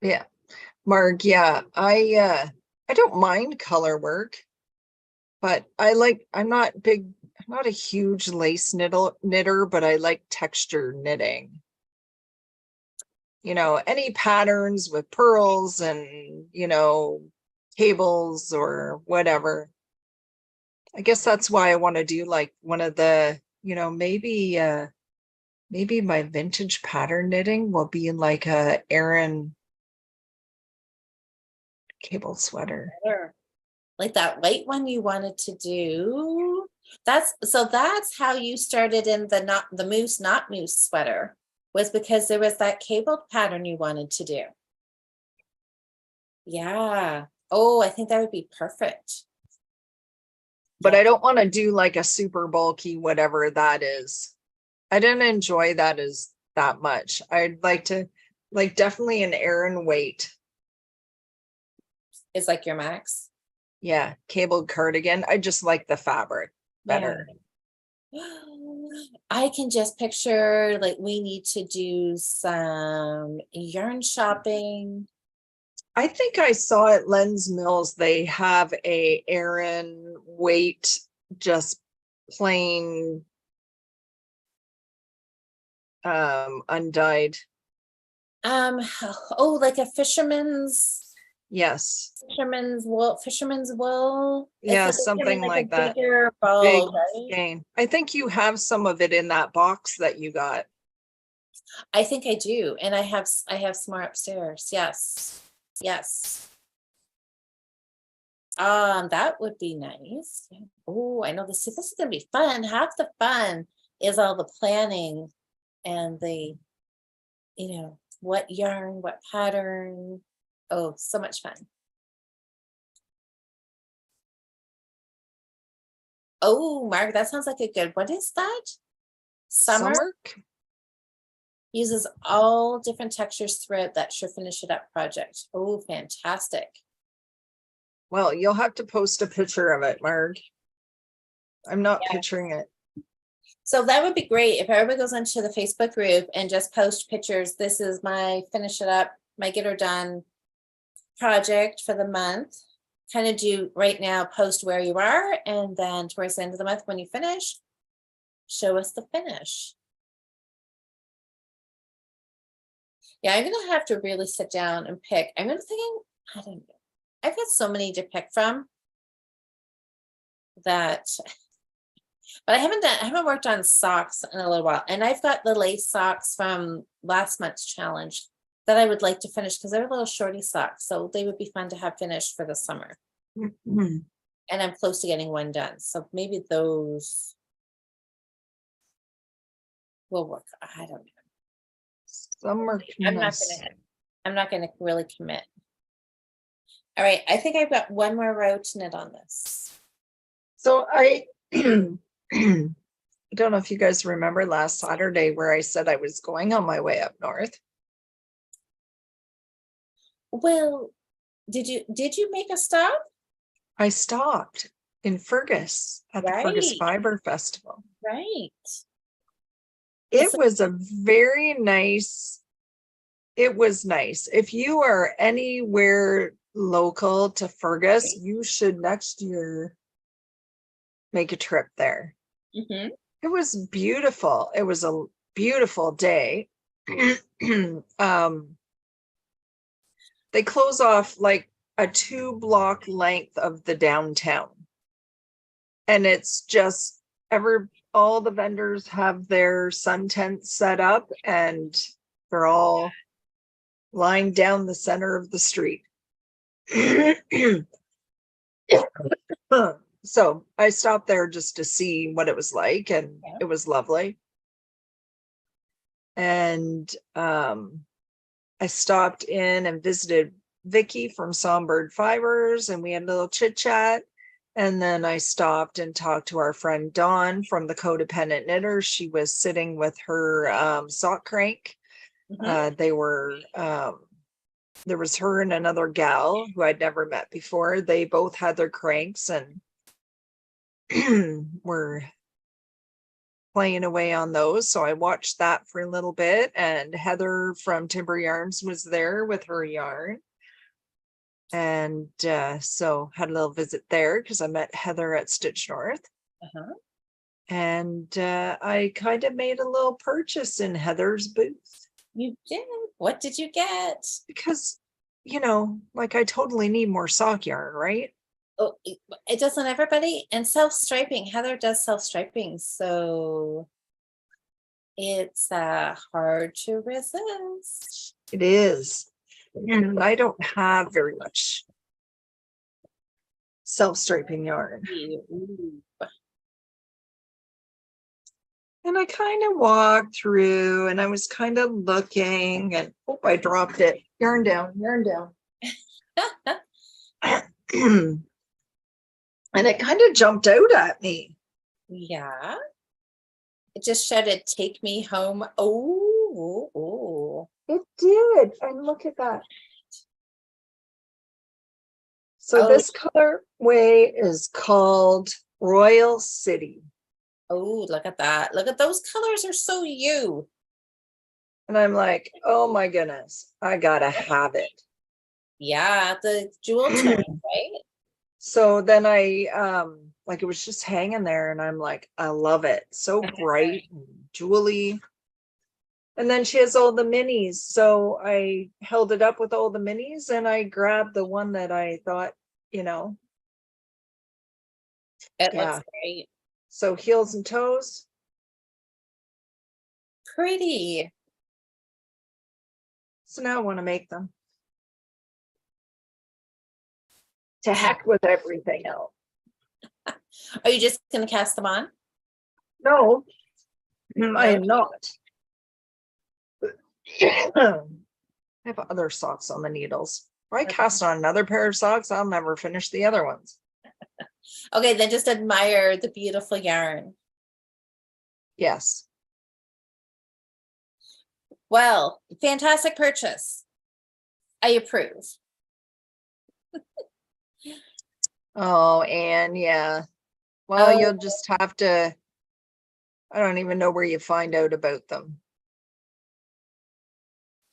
Yeah. Mark, yeah, I don't mind color work, but I'm not a huge lace knitter, but I like texture knitting. Any patterns with pearls and, cables or whatever. I guess that's why I want to do like one of the, maybe my vintage pattern knitting will be like a Aran cable sweater. Like that white one you wanted to do. That's how you started in the moose, not moose sweater, was because there was that cabled pattern you wanted to do. Yeah. Oh, I think that would be perfect. but I don't want to do like a super bulky, whatever that is. I didn't enjoy that as that much. I'd like to like definitely an Aran weight. It's like your max. Yeah, cabled cardigan. I just like the fabric better. I can just picture like we need to do some yarn shopping. I think I saw at Len's Mills, they have a Aran weight, just plain undyed. Oh, like a fisherman's Yes. fisherman's wool. Yeah, It's like in something like a like that. bigger Big bowl, right? skein. I think you have some of it in that box that you got. I think I do, and I have some more upstairs. Yes, yes. That would be nice. Oh, I know this is gonna be fun. Half the fun is all the planning and the, what yarn, what pattern. Oh, so much fun. Oh, Mark, that sounds like a good, what is that? Summer uses all different textures throughout that Sure Finish It Up project. Oh, fantastic. Well, you'll have to post a picture of it, Marg. I'm not picturing it. So that would be great if everybody goes into the Facebook group and just post pictures. This is my Finish It Up, my Get Her Done project for the month. Kind of do right now, post where you are, and then towards the end of the month when you finish, show us the finish. Yeah, I'm gonna have to really sit down and pick. I'm gonna thinking, I don't know. I've got so many to pick from that, but I haven't worked on socks in a little while. And I've got the lace socks from last month's challenge that I would like to finish because they're little shorty socks. So they would be fun to have finished for the summer. Mm-hmm. And I'm close to getting one done. So maybe those will work. I don't know. I'm not gonna really commit. All right, I think I've got one more row to knit on this. So I don't know if you guys remember last Saturday where I said I was going on my way up north. Well, did you make a stop? I stopped in Fergus at the Fergus Fibre Festival. Right. It was a very nice. It was nice. If you are anywhere local to Fergus, you should next year make a trip there. Mm-hmm. It was beautiful. It was a beautiful day. They close off like a 2-block length of the downtown. And it's just all the vendors have their sun tents set up and they're all lying down the center of the street. So I stopped there just to see what it was like, and it was lovely. And I stopped in and visited Vicky from Songbird Fibers, and we had a little chit chat. And then I stopped and talked to our friend Dawn from the Codependent Knitters. She was sitting with her sock crank. Mm-hmm. There was her and another gal who I'd never met before. They both had their cranks and were playing away on those. So I watched that for a little bit, and Heather from Timber Yarns was there with her yarn. And so had a little visit there because I met Heather at Stitch North. Uh-huh. And I kind of made a little purchase in Heather's booth. You did? What did you get? Because, like I totally need more sock yarn, right? Oh, it doesn't everybody? And self-striping. Heather does self-striping. So it's hard to resist. It is. And I don't have very much self-striping yarn. Ooh. And I kind of walked through and I was kind of looking and I dropped it. Yarn down. And it kind of jumped out at me. Yeah. It just shouted, "Take me home." Oh. It did. And look at that. So Oh. this colorway is called Royal City. Oh, look at that. Look at those colors are so you. And I'm like, oh my goodness, I gotta have it. Yeah, the jewel tone, right? So then like it was just hanging there and I'm like, I love it. So bright and jewelly. And then she has all the minis. So I held it up with all the minis and I grabbed the one that I thought, It yeah. looks great. So heels and toes. Pretty. So now I want to make them. To heck with everything else. Are you just going to cast them on? No, I am not. I have other socks on the needles. If I cast on another pair of socks, I'll never finish the other ones. Okay, then just admire the beautiful yarn. Yes. Well, fantastic purchase. I approve. Oh, and yeah. Well, you'll just have to, I don't even know where you find out about them.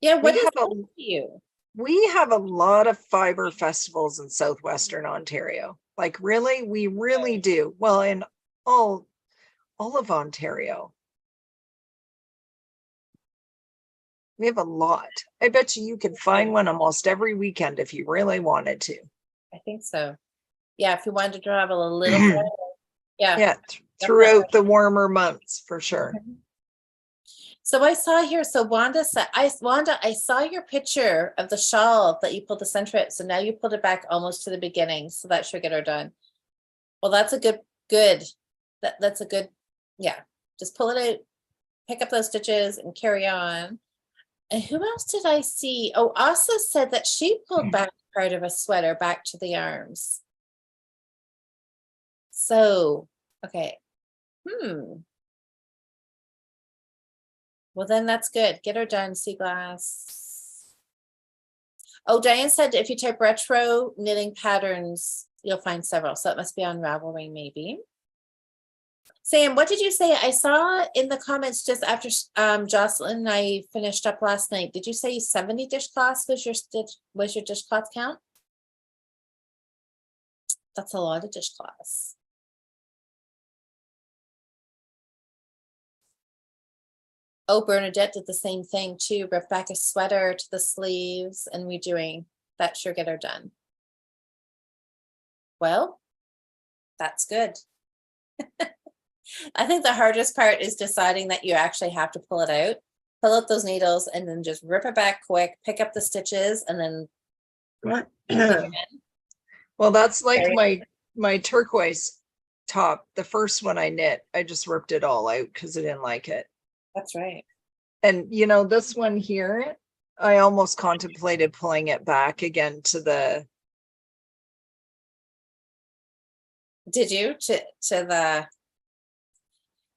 Yeah, what is that to you? We have a lot of fiber festivals in southwestern Ontario. Like really, we really do. Well, in all of Ontario. We have a lot. I bet you could find one almost every weekend if you really wanted to. I think so. Yeah, if you wanted to travel a little bit. Yeah, throughout the warmer months for sure. So I saw here, so Wanda said, Wanda, I saw your picture of the shawl that you pulled the center it. So now you pulled it back almost to the beginning. So that should get her done. Well, that's a good. That's a good, yeah. Just pull it out, pick up those stitches and carry on. And who else did I see? Oh, Asa said that she pulled back part of a sweater back to the arms. So, okay. Well, then that's good. Get her done, Sea Glass. Oh, Diane said if you type retro knitting patterns, you'll find several. So it must be on Ravelry, maybe. Sam, what did you say? I saw in the comments just after Jocelyn and I finished up last night. Did you say 70 dishcloths was your dishcloth count? That's a lot of dishcloths. Oh, Bernadette did the same thing too. Ripped back a sweater to the sleeves and redoing. That sure get her done. Well, that's good. I think the hardest part is deciding that you actually have to pull it out, pull out those needles and then just rip it back quick, pick up the stitches and then. Well, that's like my turquoise top. The first one I knit, I just ripped it all out because I didn't like it. That's right. And this one here, I almost contemplated pulling it back again to the. Did you to the?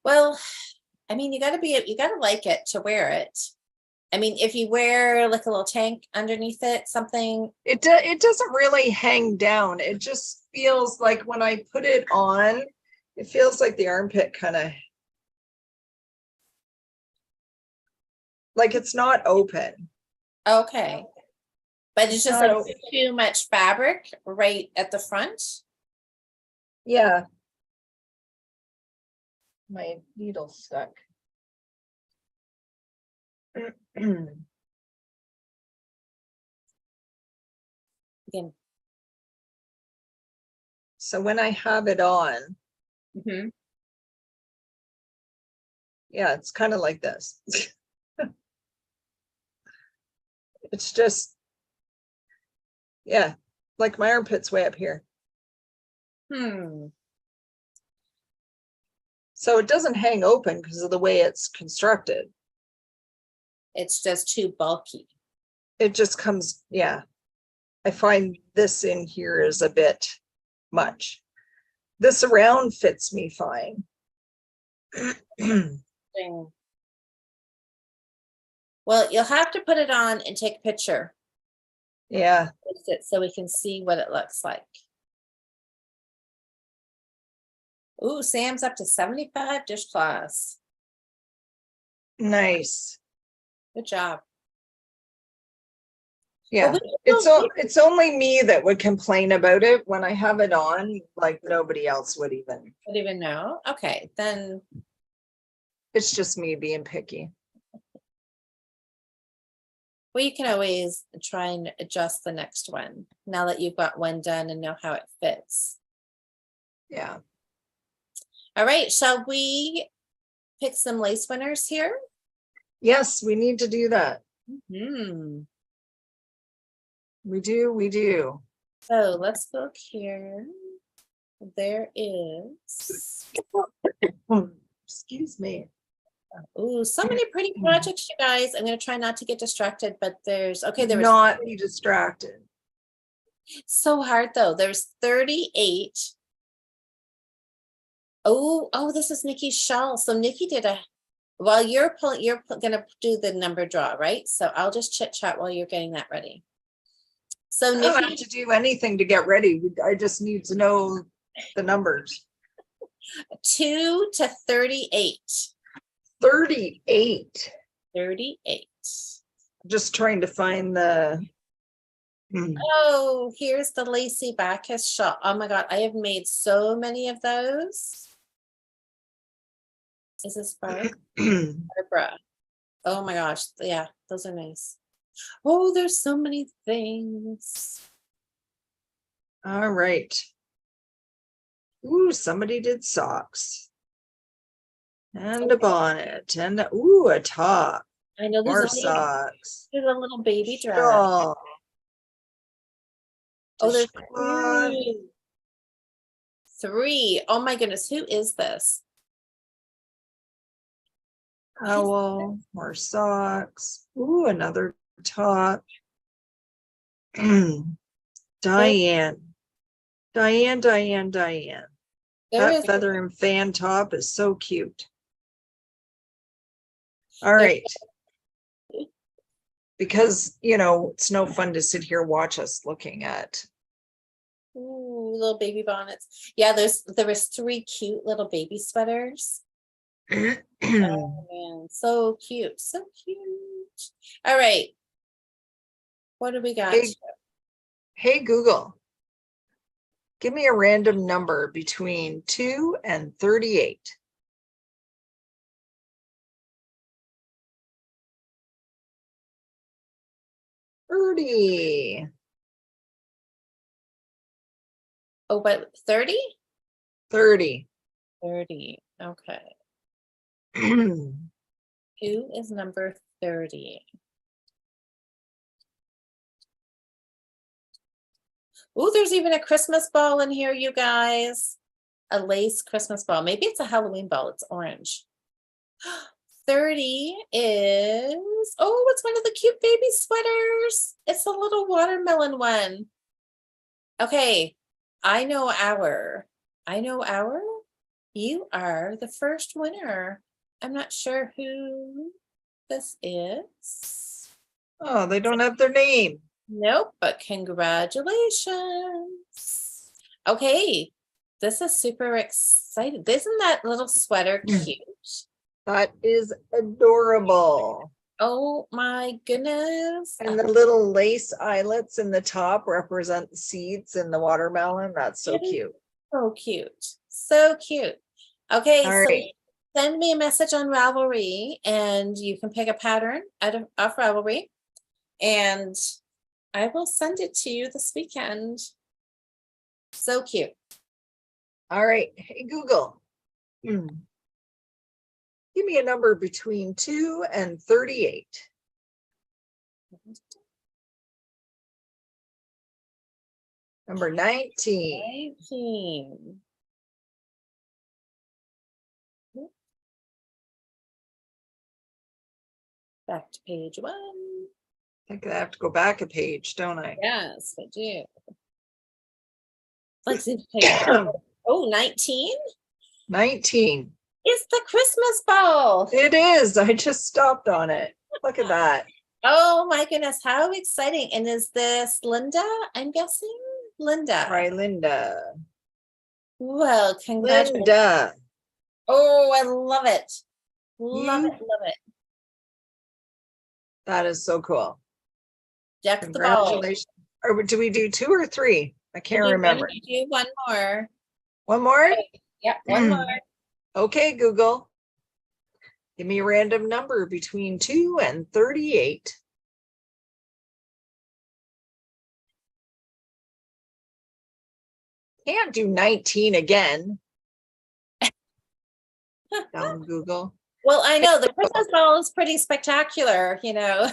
Well, I mean, you gotta like it to wear it. I mean, if you wear like a little tank underneath it, something. It doesn't really hang down. It just feels like when I put it on, it feels like the armpit kind of. Like it's not open. Okay. But it's just like too much fabric right at the front. Yeah. My needle stuck. Again. So when I have it on, yeah, it's kind of like this. It's just, yeah, like my armpit's way up here. So it doesn't hang open because of the way it's constructed. It's just too bulky. It just comes, yeah. I find this in here is a bit much. This around fits me fine. Thing. Well, you'll have to put it on and take a picture Yeah, with it so we can see what it looks like. Ooh, Sam's up to 75 dishcloths. nice. Good job. Yeah, Well, we it's only me that would complain about it when I have it on, like nobody else would even. don't even know. Okay, then It's just me being picky. well, you can always try and adjust the next one now that you've got one done and know how it fits. Yeah. All right, shall we pick some lace winners here? Yes, we need to do that. Hmm. We do. So let's look here. There is. Excuse me. Ooh, so many pretty projects, you guys. I'm going to try not to get distracted, but there's, okay, there was Not be distracted. so hard though. There's 38. Oh, this is Nikki's shawl. So Nikki did a, while you're gonna do the number draw, right? So I'll just chit chat while you're getting that ready. So I don't have Nikki, to do anything to get ready. I just need to know the numbers. 2 to 38. 38. 38. Just trying to find the. Oh, here's the lacy Bacchus shawl. Oh my God, I have made so many of those. Is this Fibre? Oh my gosh, yeah, those are nice. Oh, there's so many things. All right. Ooh, somebody did socks. And a bonnet. And ooh, a top. I know More socks. there's a little baby dress. Shawl. Oh, there's Dishcloth. three. Oh my goodness, who is this? Towel. More socks. Ooh, another top. Diane. Diane. There That is feather and fan top is so cute. All right. Because, it's no fun to sit here watch us looking at. ooh, little baby bonnets. Yeah, there was three cute little baby sweaters. Oh man, so cute, so cute. All right. What do we got? Hey, Google, give me a random number between 2 and 38. Birdie. Oh, but 30? 30. 30. Okay. Ooh, Who is number 30? Oh, there's even a Christmas ball in here, you guys. A lace Christmas ball. Maybe it's a Halloween ball. It's orange. 30 is, oh, it's one of the cute baby sweaters. It's a little watermelon one. Okay, I know our. You are the first winner. I'm not sure who this is. oh, they don't have their name. Nope, but congratulations. Okay, this is super exciting. Isn't that little sweater cute? That is adorable. Oh my goodness. And the little lace eyelets in the top represent the seeds in the watermelon. That's so cute. So cute. So cute. Okay, All so right. send me a message on Ravelry and you can pick a pattern off Ravelry and I will send it to you this weekend. So cute. All right. Hey, Google. Give me a number between 2 and 38. Number 19. 19. Back to page 1. I think I have to go back a page, don't I? Yes, I do. Like page Oh, 19? 19. It's the Christmas ball. It is. I just stopped on it. Look at that. Oh my goodness, how exciting. And is this Linda? I'm guessing Linda. Right, Linda. Well, congratulations. Linda. Oh, I love it. Love it, You, love it. that is so cool. Deck the ball. Congratulations. Or do we do 2 or 3? I can't You remember. do one more. One more? Yep, one more. Okay, Google. Give me a random number between 2 and 38. Can't do 19 again. Down Google. Well, I know the Christmas ball is pretty spectacular, you know.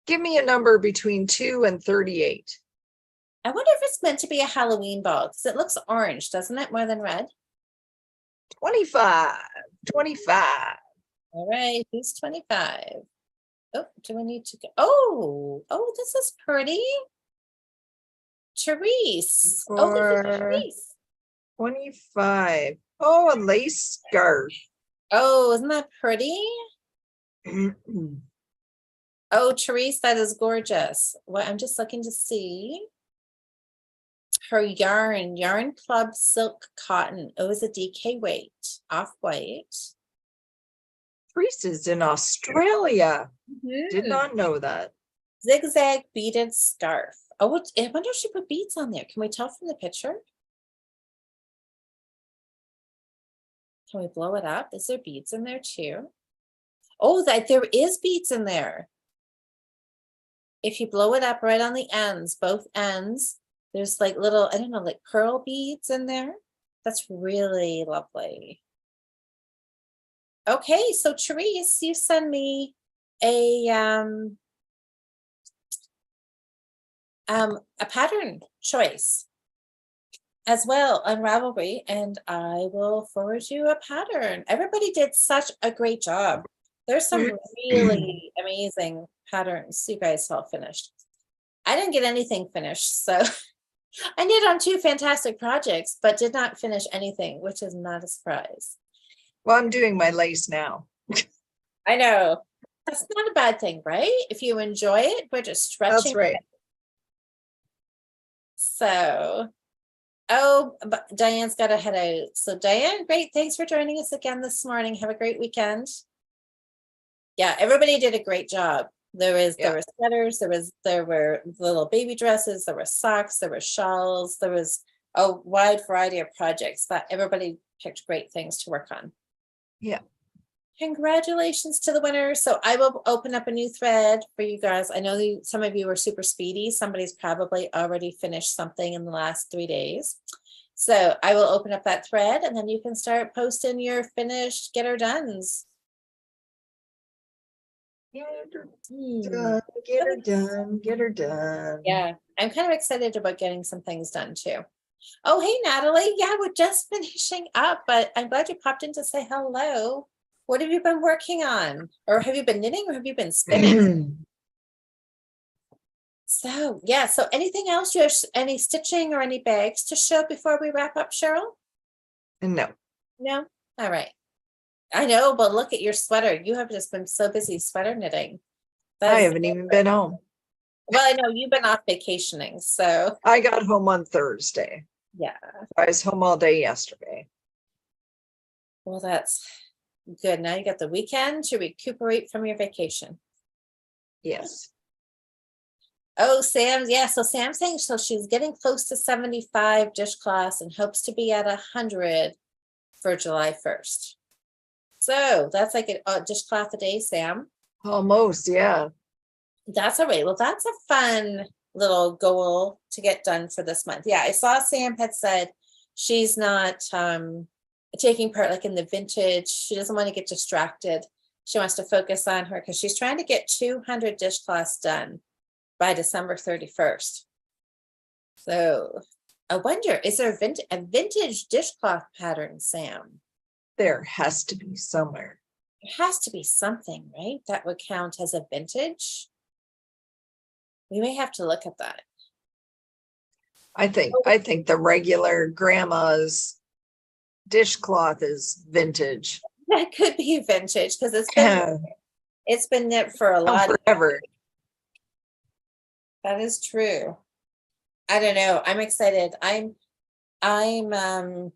Give me a number between 2 and 38. I wonder if it's meant to be a Halloween ball because it looks orange, doesn't it, more than red? 25. 25. All right, who's 25? Oh, do we need to go? Oh, this is pretty. Therese. Oh, this is For Therese. 25. Oh, a lace scarf. Oh, isn't that pretty? Oh, Therese, that is gorgeous. Well, I'm just looking to see her yarn club silk cotton. Oh, is a DK weight, off-white. Reese is in Australia. Mhm. Did not know that. Zigzag beaded scarf. Oh, I wonder if she put beads on there. Can we tell from the picture? Can we blow it up? Is there beads in there too? Oh, there is beads in there. If you blow it up right on the ends, both ends, there's like little, I don't know, like pearl beads in there. That's really lovely. Okay, so Therese, you send me a pattern choice as well on Ravelry, and I will forward you a pattern. Everybody did such a great job. There's some really amazing patterns you guys all finished. I didn't get anything finished, so I did on 2 fantastic projects, but did not finish anything, which is not a surprise. Well, I'm doing my lace now. I know. That's not a bad thing, right? If you enjoy it, we're just stretching. That's right. So, oh, but Diane's got to head out. So Diane, great. Thanks for joining us again this morning. Have a great weekend. Yeah, everybody did a great job. There were sweaters, there were little baby dresses, there were socks, there were shawls, there was a wide variety of projects that everybody picked great things to work on. Yeah. Congratulations to the winners. So I will open up a new thread for you guys. I know some of you were super speedy. Somebody's probably already finished something in the last 3 days. So I will open up that thread and then you can start posting your finished get her dones. Get her done, get her done, get her done. Yeah, I'm kind of excited about getting some things done too. Oh, hey, Natalie. Yeah, we're just finishing up, but I'm glad you popped in to say hello. What have you been working on? Or have you been knitting or have you been spinning? So, yeah. So anything else? You have any stitching or any bags to show before we wrap up, Cheryl? No. No? All right. I know, but look at your sweater. You have just been so busy sweater knitting. I haven't even been home. Well, I know you've been off vacationing, so. I got home on Thursday. Yeah. I was home all day yesterday. Well, that's good. Now you got the weekend to recuperate from your vacation. Yes. Oh, Sam. Yeah. So Sam's saying so she's getting close to 75 dishcloths and hopes to be at 100 for July 1st. So that's like a dishcloth a day, Sam. Almost, yeah. That's all right. Well, that's a fun little goal to get done for this month. Yeah, I saw Sam had said she's not taking part like in the vintage. She doesn't want to get distracted. She wants to focus on her because she's trying to get 200 dishcloths done by December 31st. So I wonder, is there a vintage dishcloth pattern, Sam? There has to be somewhere. There has to be something, right? That would count as a vintage. We may have to look at that. I think the regular grandma's dishcloth is vintage. That could be vintage because it's been knit for a lot of, Forever. that is true. I don't know. I'm excited. I'm gonna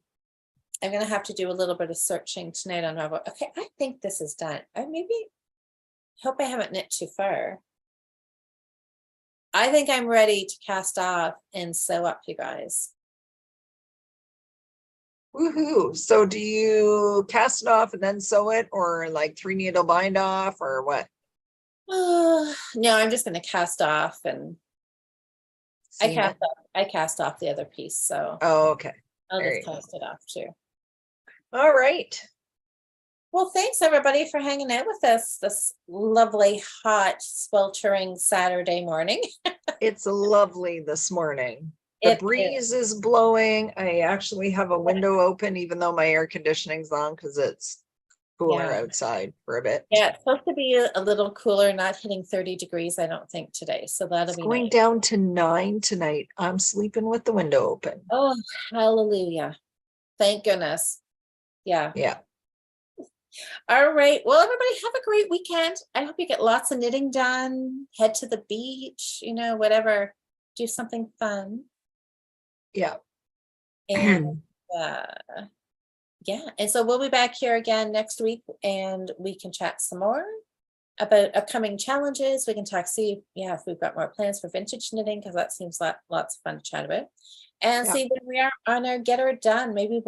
have to do a little bit of searching tonight on Ravelry. Okay, I think this is done. I maybe hope I haven't knit too far. I think I'm ready to cast off and sew up, you guys. Woohoo. So do you cast it off and then sew it, or like 3-needle bind off, or what? No, I'm just gonna cast off, and Seam it? I cast off the other piece, so Oh, okay. I'll There just you go. cast it off too. All right. Well, thanks everybody for hanging out with us this lovely, hot, sweltering Saturday morning. It's lovely this morning. The It is. breeze is blowing. I actually have a window open, even though my air conditioning's on, because it's cooler Yeah. outside for a bit. Yeah, it's supposed to be a little cooler, not hitting 30 degrees, I don't think today. So that'll It's be going nice. down to 9 tonight. I'm sleeping with the window open. Oh, hallelujah. Thank goodness. Yeah. Yeah. All right. Well, everybody have a great weekend. I hope you get lots of knitting done. Head to the beach, whatever. Do something fun. Yeah. And yeah. And so we'll be back here again next week and we can chat some more about upcoming challenges. We can see if we've got more plans for vintage knitting, because that seems lots of fun to chat about. And Yeah. see when we are on our get her done. Maybe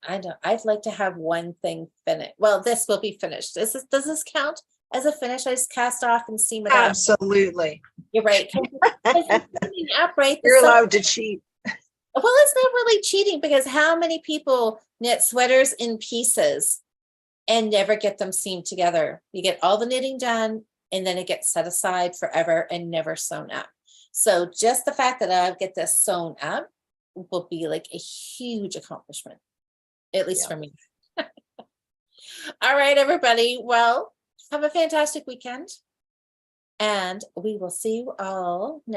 I'd like to have one thing finished. Well, this will be finished. Does this count as a finish? I just cast off and steam it up. Absolutely. You're right. Up, right? You're allowed to cheat. Well, it's not really cheating, because how many people knit sweaters in pieces and never get them seamed together? You get all the knitting done and then it gets set aside forever and never sewn up. So just the fact that I'll get this sewn up will be like a huge accomplishment, at least for me. All right, everybody. Well, have a fantastic weekend. And we will see you all next